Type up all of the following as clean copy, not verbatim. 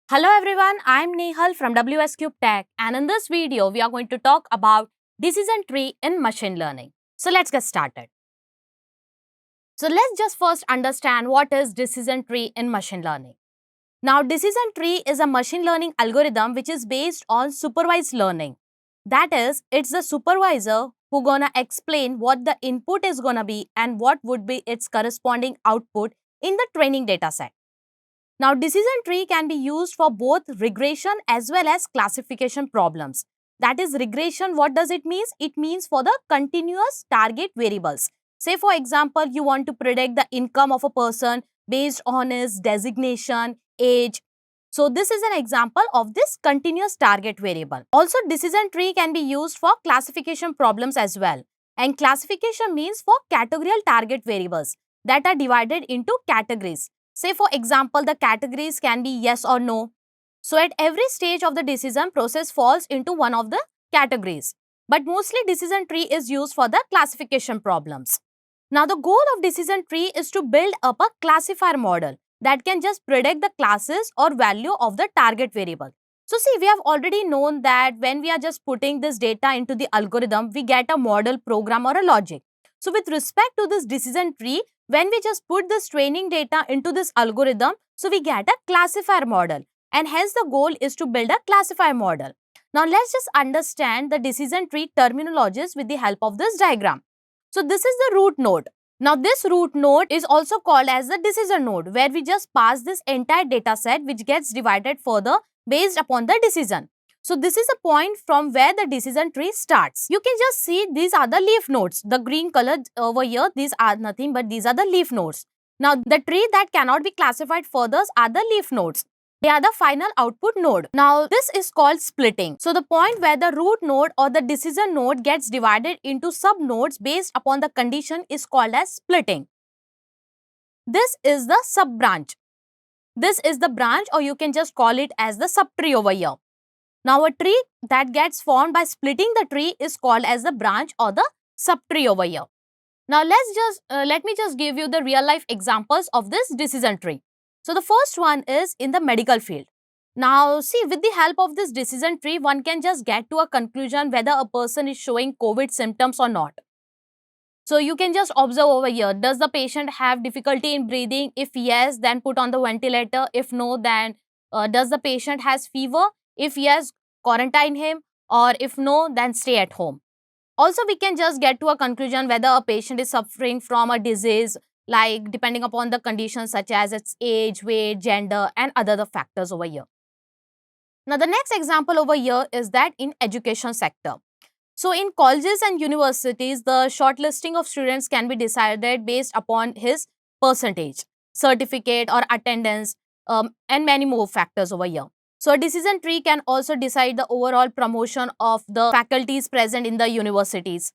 Hello everyone, I am Nehal from WS Cube Tech, and in this video we are going to talk about decision tree in machine learning. So let's get started. So let's just first understand what is decision tree in machine learning. Now decision tree is a machine learning algorithm which is based on supervised learning. That is, it's the supervisor who gonna explain what the input is gonna be and what would be its corresponding output in the training data set. Now, decision tree can be used for both regression as well as classification problems. That is regression, what does it mean? It means for the continuous target variables. Say for example, you want to predict the income of a person based on his designation, age. So this is an example of this continuous target variable. Also, decision tree can be used for classification problems as well. And classification means for categorical target variables that are divided into categories. Say for example, the categories can be yes or no. So at every stage of the decision process falls into one of the categories. But mostly decision tree is used for the classification problems. Now the goal of decision tree is to build up a classifier model that can just predict the classes or value of the target variable. So see, we have already known that when we are just putting this data into the algorithm, we get a model, program or a logic. So with respect to this decision tree, when we just put this training data into this algorithm, so we get a classifier model, and hence the goal is to build a classifier model. Now let's just understand the decision tree terminologies with the help of this diagram. So this is the root node. Now this root node is also called as the decision node, where we just pass this entire data set which gets divided further based upon the decision. So this is a point from where the decision tree starts. You can just see these are the leaf nodes. The green color over here, these are nothing but these are the leaf nodes. Now the tree that cannot be classified further are the leaf nodes. They are the final output node. Now this is called splitting. So the point where the root node or the decision node gets divided into sub nodes based upon the condition is called as splitting. This is the sub branch. This is the branch, or you can just call it as the subtree over here. Now a tree that gets formed by splitting the tree is called as the branch or the subtree over here. Now let me just give you the real life examples of this decision tree. So the first one is in the medical field. Now see, with the help of this decision tree, one can just get to a conclusion whether a person is showing COVID symptoms or not. So you can just observe over here, does the patient have difficulty in breathing? If yes, then put on the ventilator. If no, then does the patient has fever? If yes, quarantine him, or if no, then stay at home. Also, we can just get to a conclusion whether a patient is suffering from a disease, like depending upon the conditions such as its age, weight, gender, and other factors over here. Now, the next example over here is that in education sector. So, in colleges and universities, the shortlisting of students can be decided based upon his percentage, certificate, or attendance, and many more factors over here. So, a decision tree can also decide the overall promotion of the faculties present in the universities.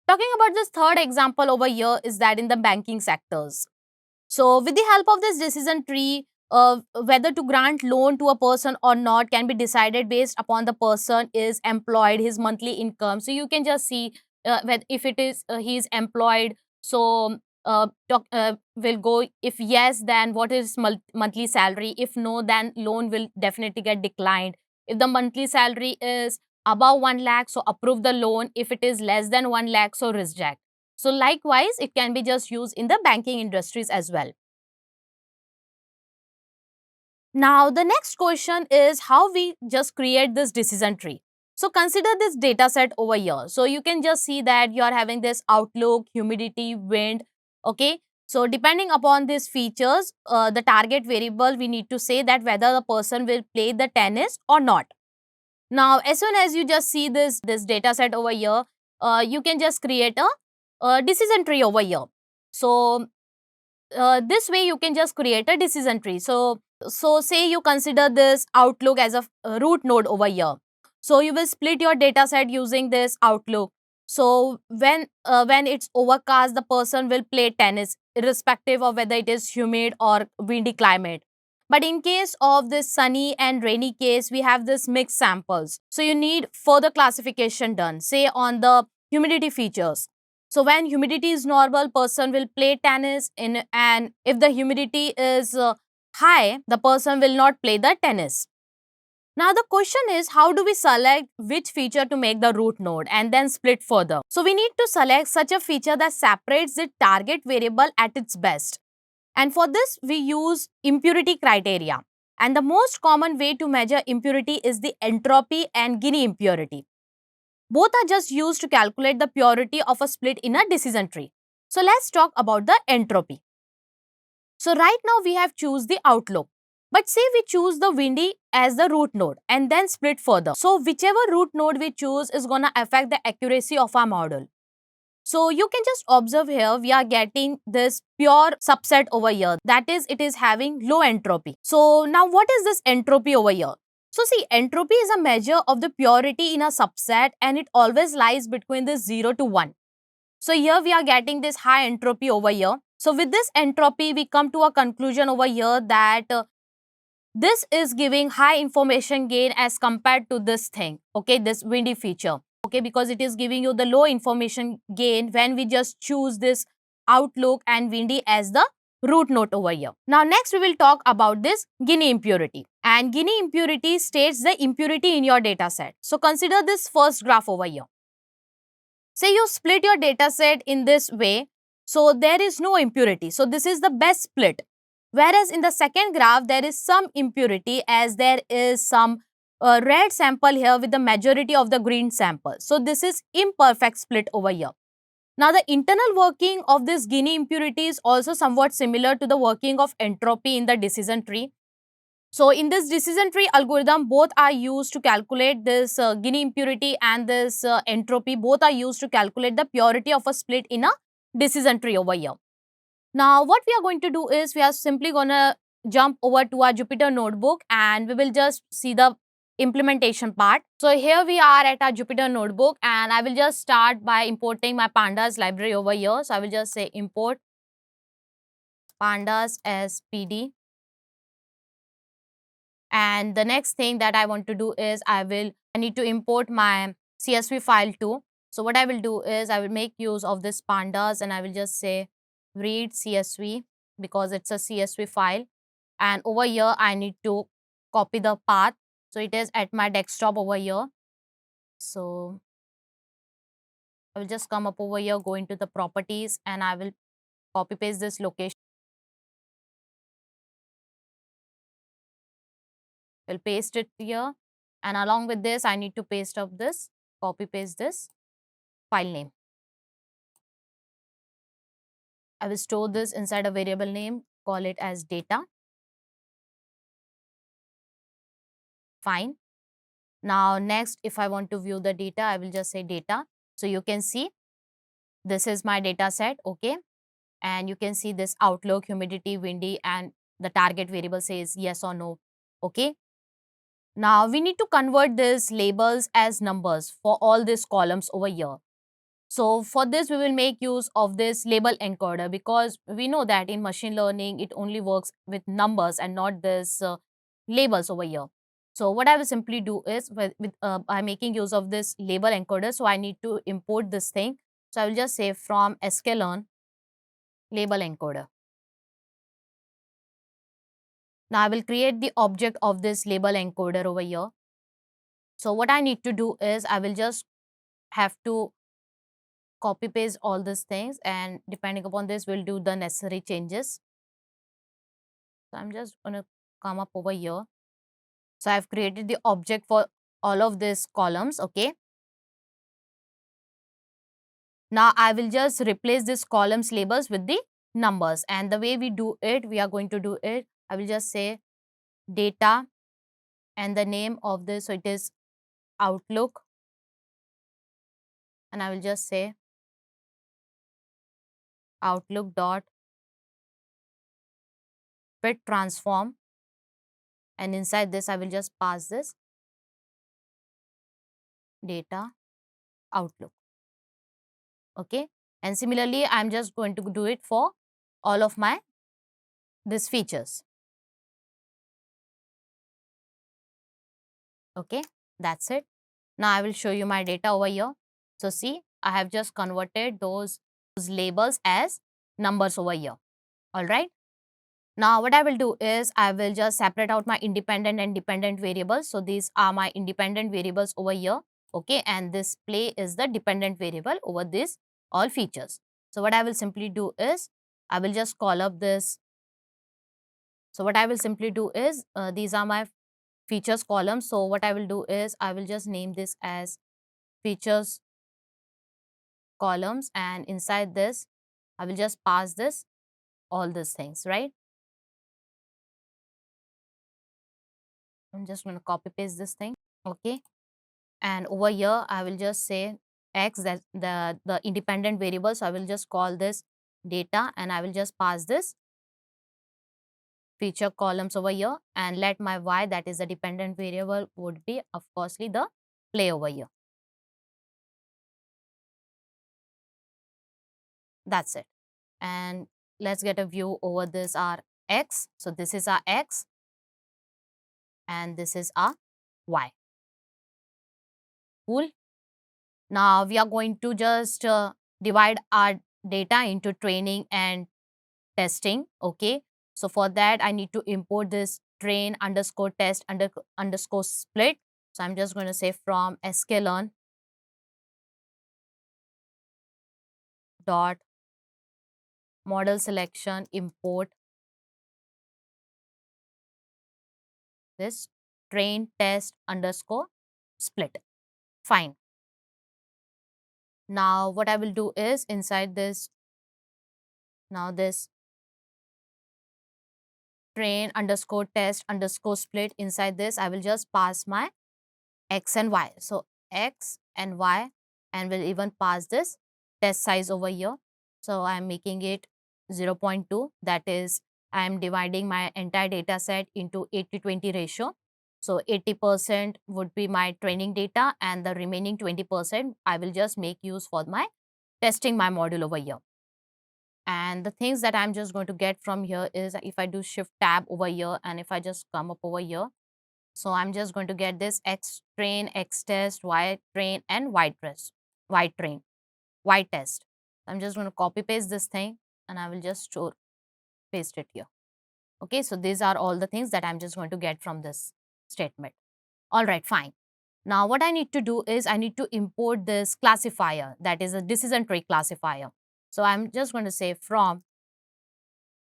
Talking about this third example over here is that in the banking sectors. So, with the help of this decision tree, whether to grant loan to a person or not can be decided based upon the person is employed, his monthly income. So, you can just see if it is he is employed. So, will go, if yes, then what is monthly salary? If no, then loan will definitely get declined. If the monthly salary is above 1 lakh, so approve the loan. If it is less than 1 lakh, so reject. So likewise, it can be just used in the banking industries as well. Now, the next question is how we just create this decision tree. So consider this data set over here. So you can just see that you are having this outlook, humidity, wind. Okay. So depending upon these features, the target variable, we need to say that whether the person will play the tennis or not. Now, as soon as you just see this data set over here, you can just create a decision tree over here. So this way you can just create a decision tree. So say you consider this outlook as a root node over here. So you will split your data set using this outlook. So when it's overcast, the person will play tennis irrespective of whether it is humid or windy climate. But in case of this sunny and rainy case, we have this mixed samples. So you need further classification done, say on the humidity features. So when humidity is normal, person will play tennis in, and if the humidity is high, the person will not play the tennis. Now the question is, how do we select which feature to make the root node and then split further? So we need to select such a feature that separates the target variable at its best. And for this, we use impurity criteria. And the most common way to measure impurity is the entropy and Gini impurity. Both are just used to calculate the purity of a split in a decision tree. So let's talk about the entropy. So right now we have choose the outlook. But say we choose the windy as the root node and then split further. So whichever root node we choose is going to affect the accuracy of our model. So you can just observe here, we are getting this pure subset over here. That is, it is having low entropy. So now what is this entropy over here? So see, entropy is a measure of the purity in a subset and it always lies between this 0 to 1. So here we are getting this high entropy over here. So with this entropy, we come to a conclusion over here that this is giving high information gain as compared to this thing, okay, this windy feature, okay, because it is giving you the low information gain when we just choose this outlook and windy as the root node over here. Now next we will talk about this Gini impurity, and Gini impurity states the impurity in your data set. So consider this first graph over here. Say you split your data set in this way, so there is no impurity. So this is the best split. Whereas in the second graph, there is some impurity as there is some red sample here with the majority of the green sample. So this is imperfect split over here. Now the internal working of this Gini impurity is also somewhat similar to the working of entropy in the decision tree. So in this decision tree algorithm, both are used to calculate this Gini impurity and this entropy. Both are used to calculate the purity of a split in a decision tree over here. Now what we are going to do is we are simply going to jump over to our Jupyter notebook and we will just see the implementation part. So here we are at our Jupyter notebook and I will just start by importing my pandas library over here. So I will just say import pandas as PD. And the next thing that I want to do is I need to import my CSV file too. So what I will do is I will make use of this pandas and I will just say read CSV because it's a CSV file. And over here I need to copy the path. So it is at my desktop over here. So I will just come up over here, go into the properties and I will copy paste this location. We'll paste it here, and along with this I need to paste up this, copy paste this file name. I will store this inside a variable name, call it as data. Fine. Now next, if I want to view the data, I will just say data. So you can see this is my data set, okay, and you can see this outlook, humidity, windy, and the target variable says yes or no, okay. Now we need to convert these labels as numbers for all these columns over here. So for this, we will make use of this label encoder because we know that in machine learning, it only works with numbers and not this labels over here. So what I will simply do is by making use of this label encoder, so I need to import this thing. So I will just say from sklearn label encoder. Now I will create the object of this label encoder over here. So what I need to do is I will just have to copy paste all these things and depending upon this, we'll do the necessary changes. So I'm just going to come up over here. So I've created the object for all of these columns, okay. Now I will just replace this columns labels with the numbers, and the way we do it, we are going to do it, I will just say data and the name of this, so it is outlook, and I will just say outlook dot fit transform, and inside this I will just pass this data outlook, okay. And similarly I'm just going to do it for all of my these features, okay. That's it. Now I will show you my data over here. So see, I have just converted those labels as numbers over here, all right. Now what I will do is I will just separate out my independent and dependent variables. So these are my independent variables over here. Okay, and this play is the dependent variable over this all features. So what I will simply do is I will just call up this. So what I will simply do is these are my features column. So what I will do is I will just name this as features columns, and inside this I will just pass this all these things, right? I'm just going to copy paste this thing. Okay, and over here I will just say x, that the independent variable. So I will just call this data, and I will just pass this feature columns over here, and let my y, that is the dependent variable, would be of course the play over here. That's it. And let's get a view over this our x. So this is our x and this is our y. Cool. Now we are going to just divide our data into training and testing. Okay, so for that I need to import this train underscore test underscore split. So I'm just going to say from sklearn dot model selection import this train test underscore split. Fine. Now what I will do is inside this, now this train underscore test underscore split, inside this I will just pass my x and y. So x and y, and will even pass this test size over here. So I am making it 0.2. That is, I am dividing my entire data set into 80-20 ratio. So 80% would be my training data, and the remaining 20% I will just make use for my testing my module over here. And the things that I'm just going to get from here is if I do shift tab over here, and if I just come up over here, so I'm just going to get this X train, X test, Y train, and Y test, Y train, Y test. I'm just going to copy paste this thing, and I will just store, paste it here. Okay, so these are all the things that I'm just going to get from this statement. All right, fine. Now what I need to do is I need to import this classifier, that is a decision tree classifier. So I'm just going to say from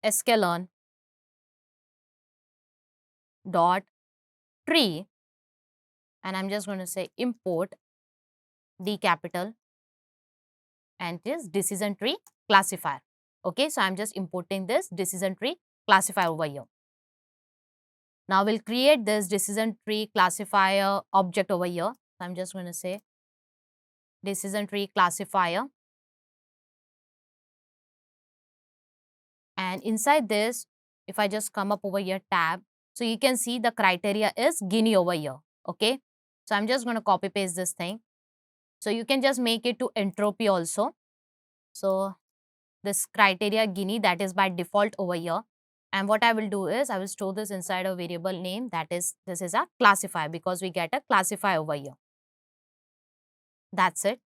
sklearn dot tree, and I'm just going to say import D capital, and it is decision tree classifier. Okay, so I'm just importing this decision tree classifier over here. Now we'll create this decision tree classifier object over here. So I'm just going to say decision tree classifier, and inside this, if I just come up over here tab, so you can see the criteria is Gini over here. Okay, so I'm just going to copy paste this thing. So you can just make it to entropy also. So this criteria Gini, that is by default over here. And what I will do is I will store this inside a variable name, that is, this is a classifier, because we get a classifier over here. That's it.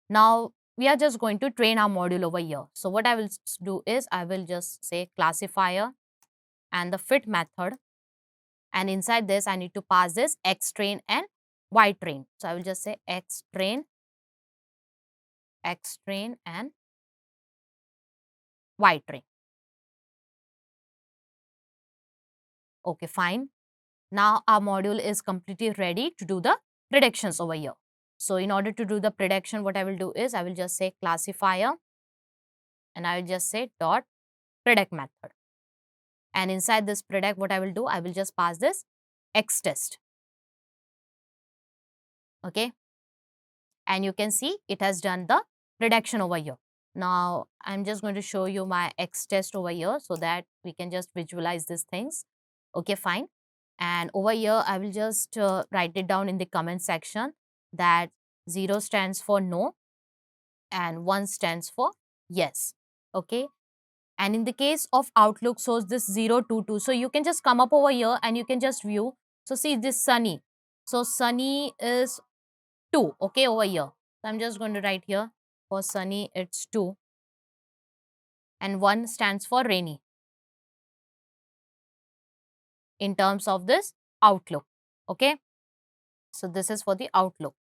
Now we are just going to train our module over here. So what I will do is I will just say classifier and the fit method, and inside this I need to pass this X train and Y train. So I will just say X train and Y train. Okay, fine. Now our module is completely ready to do the predictions over here. So in order to do the prediction, what I will do is I will just say classifier, and I will just say dot predict method. And inside this predict, what I will do, I will just pass this X test. Okay. And you can see it has done the prediction over here. Now I'm just going to show you my X test over here so that we can just visualize these things. Okay, fine. And over here, I will just write it down in the comment section that 0 stands for no and 1 stands for yes. Okay. And in the case of Outlook, shows this 0, 2, 2. So you can just come up over here and you can just view. So see this sunny. So sunny is 2. Okay, over here. So I'm just going to write here for sunny, it's 2. And 1 stands for rainy. in terms of this outlook. Okay, so this is for the outlook.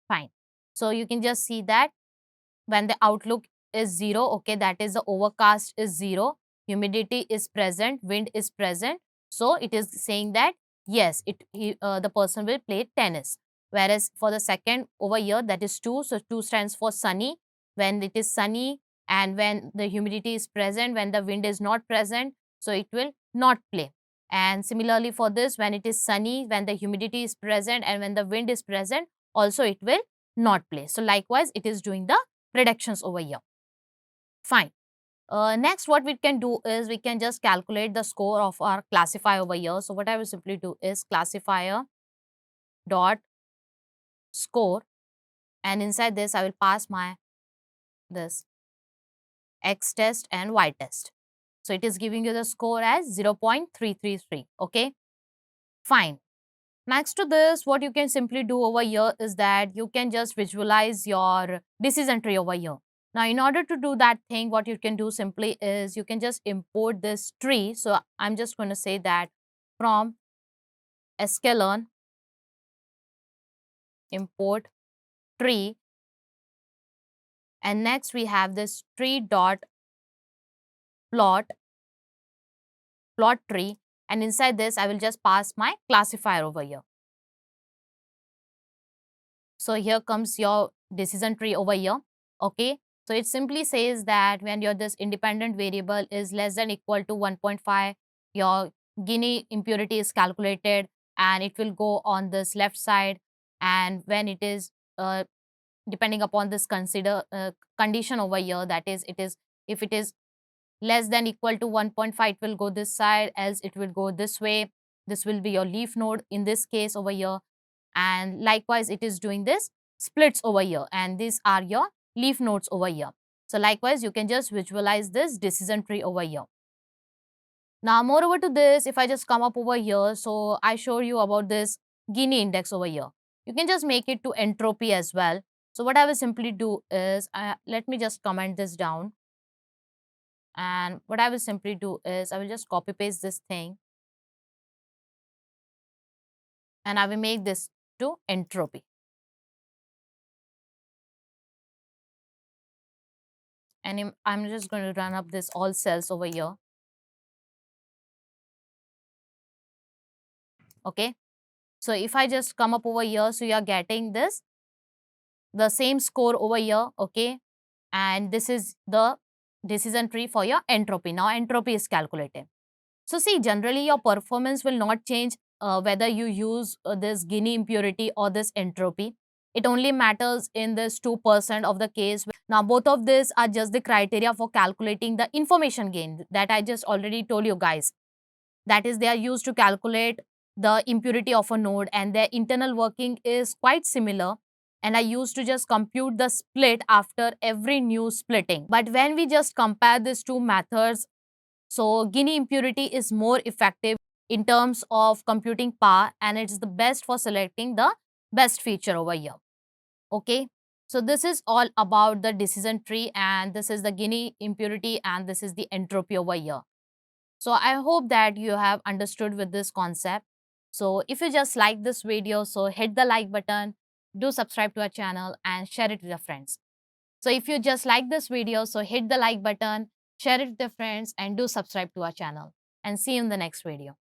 Fine. So you can just see that when the outlook is 0, okay, that is the overcast is 0, humidity is present, wind is present. So it is saying that yes, the person will play tennis. Whereas for the second over here, that is 2. So 2 stands for sunny. When it is sunny and when the humidity is present, when the wind is not present, so it will not play. And similarly for this, when it is sunny, when the humidity is present and when the wind is present, also it will not play. So likewise, it is doing the predictions over here. Fine. Next, what we can do is we can just calculate the score of our classifier over here. So what I will simply do is classifier dot score, and inside this I will pass my this X test and Y test. So it is giving you the score as 0.333. Okay, fine. Next to this, what you can simply do over here is that you can just visualize your decision tree over here. Now, in order to do that thing, what you can do simply is you can just import this tree. So I'm just going to say that from sklearn import tree, and next we have this tree dot plot tree, and inside this I will just pass my classifier over here. So here comes your decision tree over here. Okay, so it simply says that when your this independent variable is less than equal to 1.5, your Gini impurity is calculated and it will go on this left side. And when it is depending upon this condition over here, that is, if it is less than equal to 1.5, it will go this side, else it will go this way. This will be your leaf node in this case over here. And likewise, it is doing this splits over here, and these are your leaf nodes over here. So likewise, you can just visualize this decision tree over here. Now, moreover to this, if I just come up over here, so I show you about this Gini index over here. You can just make it to entropy as well. So what I will simply do is, let me just comment this down. And what I will simply do is, I will just copy paste this thing. And I will make this to entropy. And I'm just going to run up this all cells over here. Okay, so if I just come up over here, so you are getting this the same score over here. Okay, and this is the decision tree for your entropy. Now entropy is calculated. So see, generally your performance will not change whether you use this Gini impurity or this entropy. It only matters in this 2% of the case. Now both of these are just the criteria for calculating the information gain that I just already told you guys. That is, they are used to calculate the impurity of a node, and their internal working is quite similar. And I used to just compute the split after every new splitting. But when we just compare these two methods, so Gini impurity is more effective in terms of computing power, and it's the best for selecting the best feature over here. Okay, so this is all about the decision tree, and this is the Gini impurity, and this is the entropy over here. So I hope that you have understood with this concept. So if you just like this video, so hit the like button, do subscribe to our channel and share it with your friends. So if you just like this video, so hit the like button, share it with your friends and do subscribe to our channel, and see you in the next video.